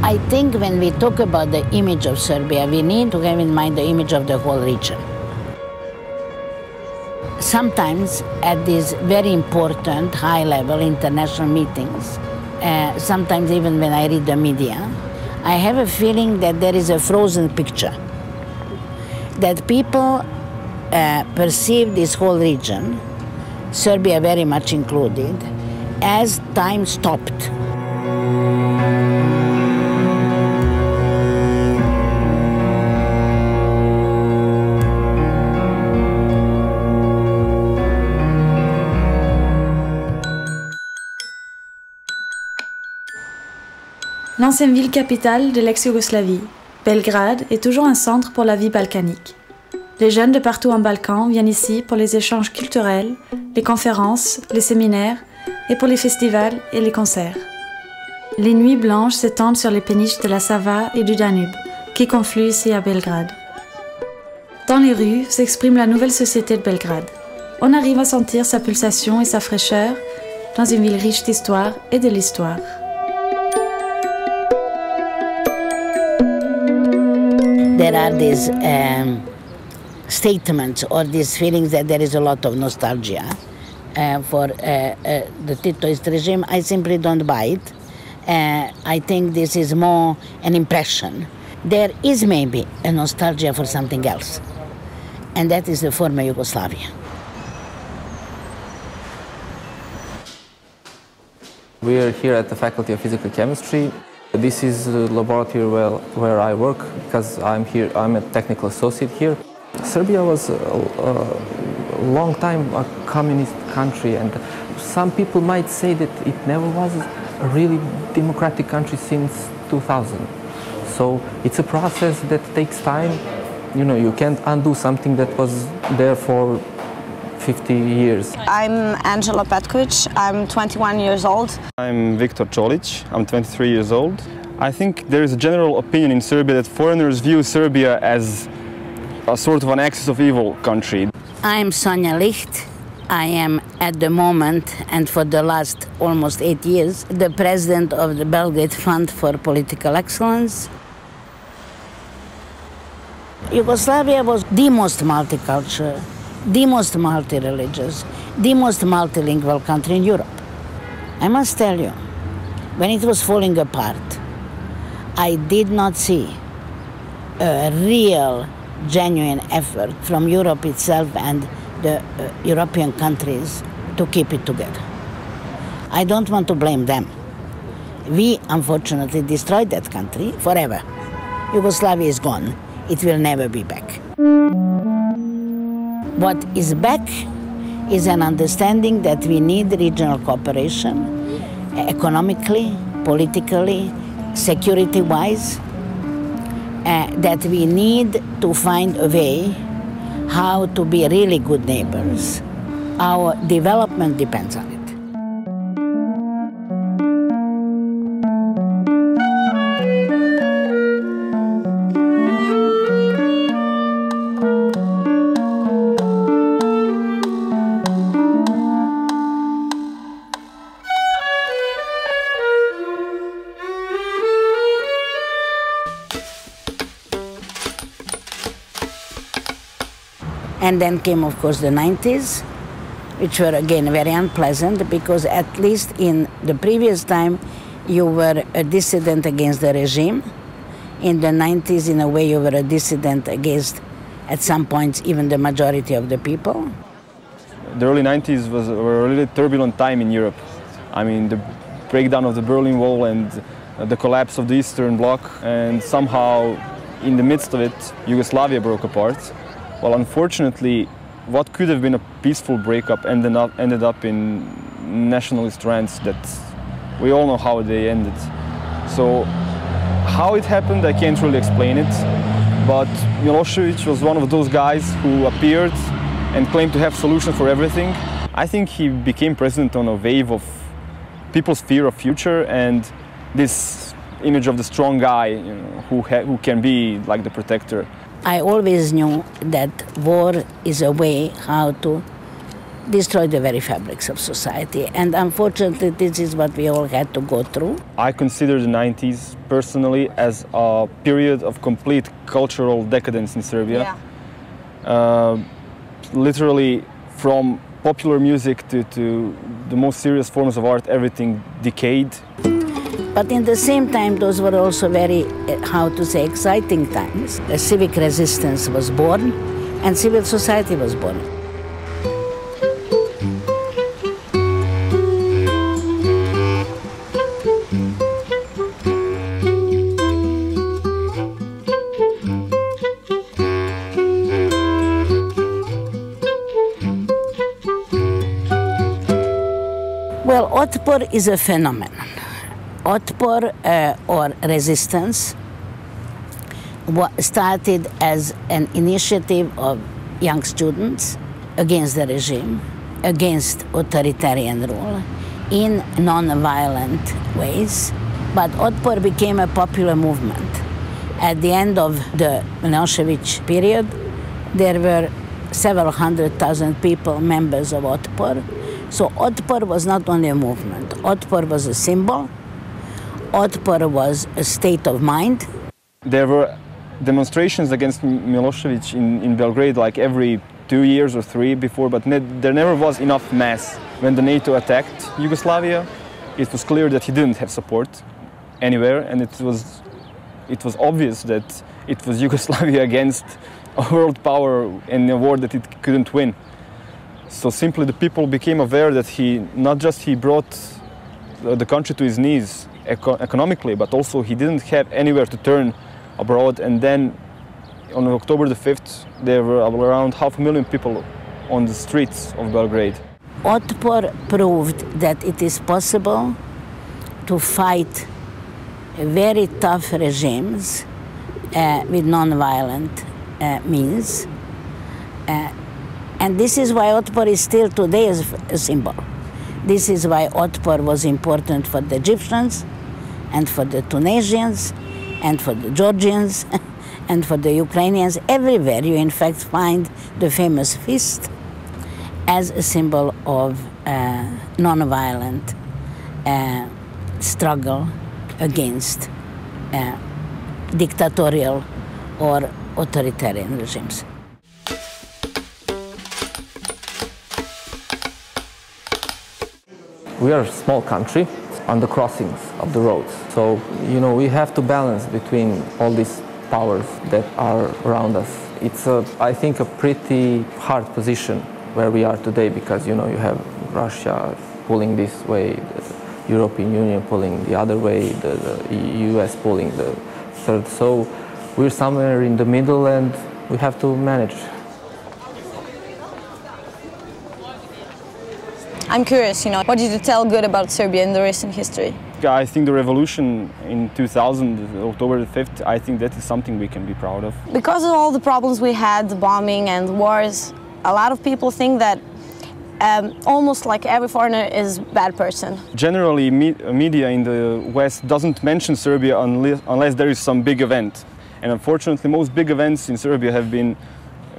I think when we talk about the image of Serbia, we need to have in mind the image of the whole region. Sometimes at these very important high-level international meetings, sometimes even when I read the media, I have a feeling that there is a frozen picture, that people perceive this whole region, Serbia very much included, as time stopped. L'ancienne ville capitale de l'ex-Yougoslavie, Belgrade est toujours un centre pour la vie balkanique. Les jeunes de partout en Balkans viennent ici pour les échanges culturels, les conférences, les séminaires et pour les festivals et les concerts. Les nuits blanches s'étendent sur les péniches de la Sava et du Danube, qui confluent ici à Belgrade. Dans les rues s'exprime la nouvelle société de Belgrade. On arrive à sentir sa pulsation et sa fraîcheur dans une ville riche d'histoire et de l'histoire. There are these statements or these feelings that there is a lot of nostalgia for the Titoist regime. I simply don't buy it. I think this is more an impression. There is maybe a nostalgia for something else, and that is the former Yugoslavia. We are here at the Faculty of Physical Chemistry. This is the laboratory where I work because I'm a technical associate here. Serbia was a long time a communist country, and some people might say that it never was a really democratic country since 2000. So it's a process that takes time. You know, you can't undo something that was there for 50 years. I'm Angela Petkovic. I'm 21 years old. I'm Viktor Čolić. I'm 23 years old. I think there is a general opinion in Serbia that foreigners view Serbia as a sort of an axis of evil country. I'm Sonja Licht. I am at the moment, and for the last almost 8 years, the president of the Belgrade Fund for Political Excellence. Yugoslavia was the most multicultural, the most multi-religious, the most multilingual country in Europe. I must tell you, when it was falling apart, I did not see a real, genuine effort from Europe itself and the European countries to keep it together. I don't want to blame them. We, unfortunately, destroyed that country forever. Yugoslavia is gone. It will never be back. What is back is an understanding that we need regional cooperation, economically, politically, security-wise, that we need to find a way how to be really good neighbors. Our development depends on it. And then came, of course, the 90s, which were, again, very unpleasant, because at least in the previous time, you were a dissident against the regime. In the 90s, in a way, you were a dissident against, at some points, even the majority of the people. The early 90s were a really turbulent time in Europe. I mean, the breakdown of the Berlin Wall and the collapse of the Eastern Bloc, and somehow, in the midst of it, Yugoslavia broke apart. Well, unfortunately, what could have been a peaceful breakup ended up in nationalist rants that we all know how they ended. So how it happened, I can't really explain it, but Milosevic was one of those guys who appeared and claimed to have solutions for everything. I think he became president on a wave of people's fear of future and this image of the strong guy, who can be like the protector. I always knew that war is a way how to destroy the very fabrics of society. And unfortunately, this is what we all had to go through. I consider the 90s personally as a period of complete cultural decadence in Serbia. Yeah. Literally from popular music to the most serious forms of art, everything decayed. But in the same time, those were also very, how to say, exciting times. A civic resistance was born and civil society was born. Well, otpor is a phenomenon. Otpor or resistance started as an initiative of young students against the regime, against authoritarian rule, in non-violent ways. But otpor became a popular movement. At the end of the Milosevic period, there were several 100,000 people members of otpor. So otpor was not only a movement. Otpor was a symbol. Otpor was a state of mind. There were demonstrations against Milosevic in Belgrade like every 2 years or 3 before, but there never was enough mass. When the NATO attacked Yugoslavia, it was clear that he didn't have support anywhere, and it was obvious that it was Yugoslavia against a world power in a war that it couldn't win. So simply the people became aware that he brought the country to his knees economically, but also he didn't have anywhere to turn abroad. And then on October the 5th, there were around 500,000 people on the streets of Belgrade. Otpor proved that it is possible to fight very tough regimes with non-violent means. And this is why otpor is still today a symbol. This is why otpor was important for the Egyptians and for the Tunisians and for the Georgians and for the Ukrainians. Everywhere you in fact find the famous fist as a symbol of non-violent struggle against dictatorial or authoritarian regimes. We are a small country on the crossings of the roads. So, we have to balance between all these powers that are around us. It's, I think, a pretty hard position where we are today because, you have Russia pulling this way, the European Union pulling the other way, the US pulling the third. So we're somewhere in the middle and we have to manage. I'm curious, what did you tell good about Serbia in the recent history? I think the revolution in 2000, October the 5th, I think that is something we can be proud of. Because of all the problems we had, the bombing and wars, a lot of people think that almost like every foreigner is a bad person. Generally, media in the West doesn't mention Serbia unless there is some big event. And unfortunately, most big events in Serbia have been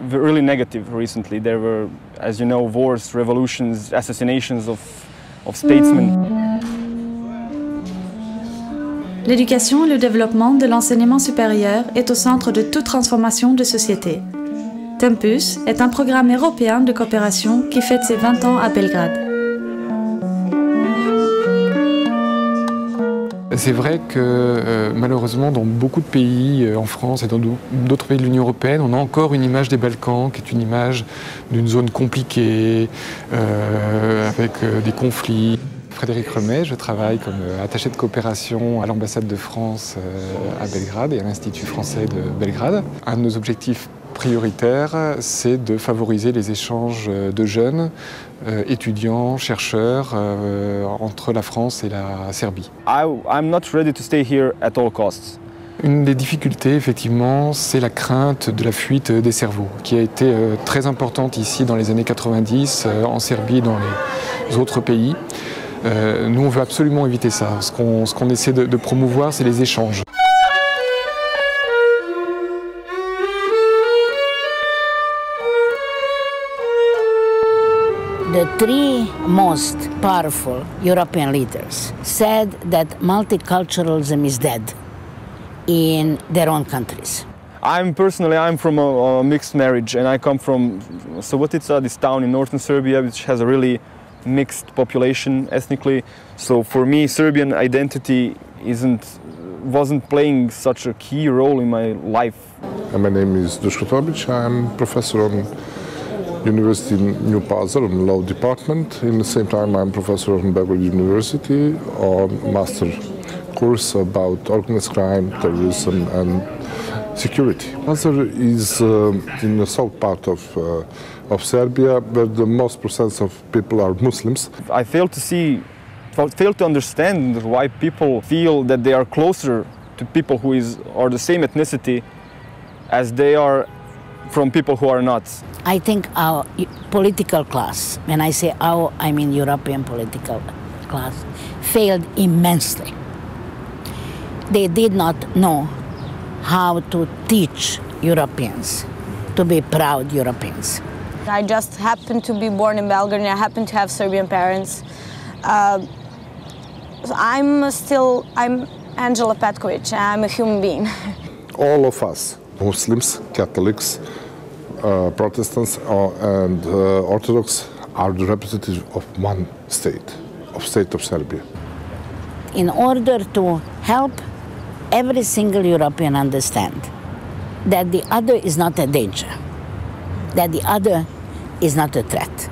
really negative recently. There were, as you know, wars, revolutions, assassinations of statesmen. L'éducation et le développement de l'enseignement supérieur est au centre de toute transformation de société. Tempus est un programme européen de coopération qui fête ses 20 ans à Belgrade. C'est vrai que malheureusement dans beaucoup de pays, en France et dans d'autres pays de l'Union européenne, on a encore une image des Balkans qui est une image d'une zone compliquée, avec des conflits. Frédéric Remet, je travaille comme attaché de coopération à l'ambassade de France à Belgrade et à l'Institut français de Belgrade. Un de nos objectifs prioritaires, c'est de favoriser les échanges de jeunes, étudiants, chercheurs entre la France et la Serbie. I'm not ready to stay here at all costs. Une des difficultés, effectivement, c'est la crainte de la fuite des cerveaux, qui a été très importante ici dans les années 90, en Serbie et dans les autres pays. Nous, on veut absolument éviter ça. Ce qu'on essaie de promouvoir, c'est les échanges. The three most powerful European leaders said that multiculturalism is dead in their own countries. I'm from a mixed marriage, and I come from Subotica, this town in northern Serbia, which has a really mixed population ethnically. So for me, Serbian identity wasn't playing such a key role in my life. My name is Duško Tomić. I'm professor on University in New Pazar in Law Department. In the same time, I'm professor on Belgrade University on master course about organized crime, terrorism, and security. Pazar is in the south part of Serbia, where the most percent of people are Muslims. I fail to understand why people feel that they are closer to people who are the same ethnicity as they are from people who are not. I think our political class, when I say our, I mean European political class, failed immensely. They did not know how to teach Europeans to be proud Europeans. I just happened to be born in Belgrade and I happen to have Serbian parents. I'm Angela Petković, I'm a human being. All of us, Muslims, Catholics, Protestants and Orthodox, are the representatives of one state of Serbia. In order to help every single European understand that the other is not a danger, that the other is not a threat,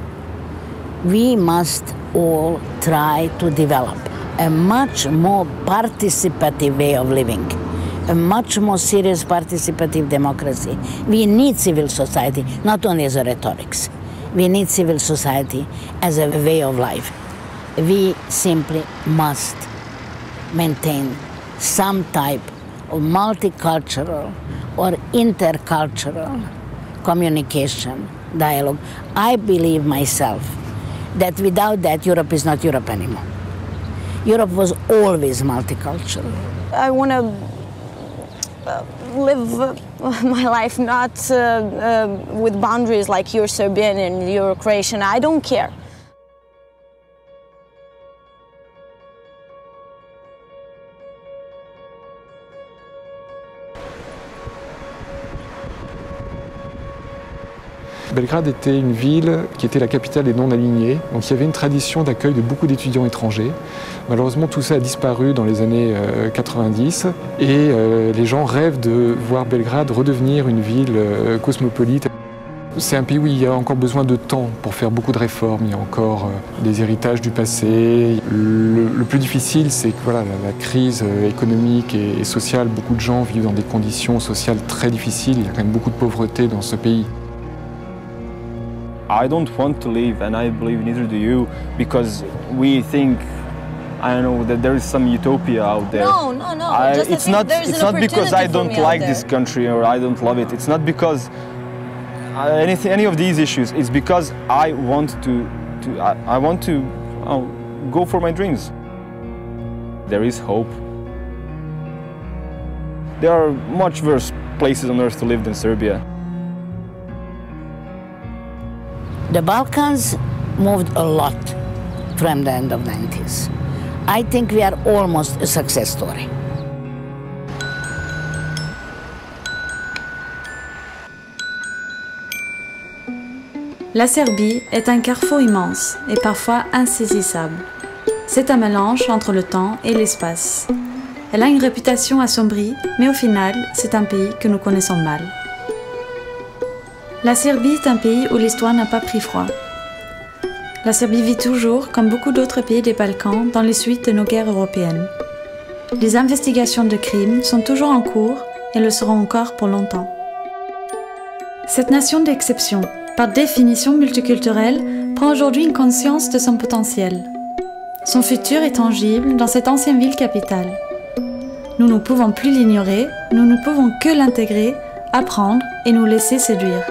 we must all try to develop a much more participative way of living, a much more serious participative democracy. We need civil society, not only as a rhetorics. We need civil society as a way of life. We simply must maintain some type of multicultural or intercultural communication, dialogue. I believe myself that without that, Europe is not Europe anymore. Europe was always multicultural. I want to live my life not with boundaries like you're Serbian and you're Croatian. I don't care. Belgrade était une ville qui était la capitale des non-alignés, donc il y avait une tradition d'accueil de beaucoup d'étudiants étrangers. Malheureusement, tout ça a disparu dans les années 90 et les gens rêvent de voir Belgrade redevenir une ville cosmopolite. C'est un pays où il y a encore besoin de temps pour faire beaucoup de réformes, il y a encore des héritages du passé. Le plus difficile, c'est que voilà, la crise économique et sociale, beaucoup de gens vivent dans des conditions sociales très difficiles, il y a quand même beaucoup de pauvreté dans ce pays. I don't want to leave, and I believe neither do you, because we think, I don't know, that there is some utopia out there. No. It's not because I don't like this country or I don't love it. It's not because any of these issues. It's because I want to go for my dreams. There is hope. There are much worse places on earth to live than Serbia. The Balkans moved a lot from the end of the 90s. I think we are almost a success story. La Serbie est un carrefour immense et parfois insaisissable. C'est un mélange entre le temps et l'espace. Elle a une réputation assombrie, mais au final, c'est un pays que nous connaissons mal. La Serbie est un pays où l'histoire n'a pas pris froid. La Serbie vit toujours, comme beaucoup d'autres pays des Balkans, dans les suites de nos guerres européennes. Les investigations de crimes sont toujours en cours et le seront encore pour longtemps. Cette nation d'exception, par définition multiculturelle, prend aujourd'hui une conscience de son potentiel. Son futur est tangible dans cette ancienne ville capitale. Nous ne pouvons plus l'ignorer, nous ne pouvons que l'intégrer, apprendre et nous laisser séduire.